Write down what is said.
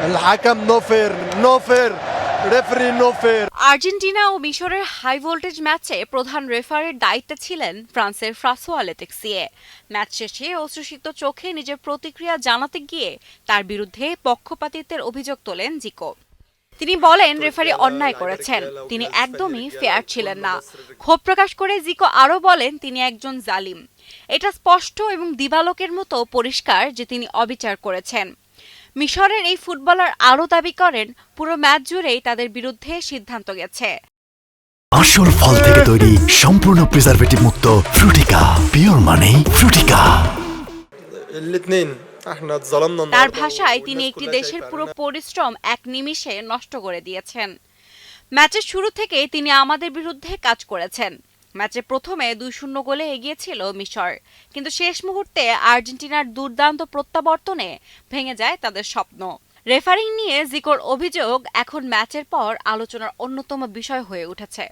الحكم نو فير نو فير referee no fair. Argentina ও মিশরের high voltage ম্যাচে প্রধান রেফারির দায়িত্বে ছিলেন ফ্রান্সের ফ্রাঁসোয়া লেতেক্সিয়ে। ম্যাচ শেষে অশ্রুসিক্ত চোখে নিজের প্রতিক্রিয়া জানাতে গিয়ে তার বিরুদ্ধে পক্ষপাতিত্বের অভিযোগ তোলেন জিকো। তিনি বলেন রেফারি অন্যায় করেছেন, তিনি একদমই ফেয়ার ছিলেন না। ক্ষোভ প্রকাশ করে জিকো আরও বলেন তিনি একজন জালিম। এটা স্পষ্ট এবং দিবালোকের মতো পরিষ্কার যে তিনি অবিচার করেছেন। মিশরের এই ফুটবলার আরও দাবি করেন পুরো ম্যাচ জুড়েই তাদের বিরুদ্ধে সিদ্ধান্ত গেছে। আসল ফল থেকে তৈরি সম্পূর্ণ প্রিজারভেটিভ মুক্ত ফ্রুটিকা, পিওর মানে ফ্রুটিকা। তার ভাষায় তিনি একটি দেশের পুরো পরিশ্রম এক নিমিষে নষ্ট করে দিয়েছেন। ম্যাচের শুরু থেকে তিনি আমাদের বিরুদ্ধে কাজ করেছেন। ম্যাচে প্রথমে ২-০ গোলে এগিয়েছিল মিশর, কিন্তু শেষ মুহূর্তে আর্জেন্টিনার দুর্দান্ত প্রত্যাবর্তনে ভেঙে যায় তাদের স্বপ্ন। রেফারিং নিয়ে জিকোর অভিযোগ এখন ম্যাচের পর আলোচনার অন্যতম বিষয় হয়ে উঠেছে।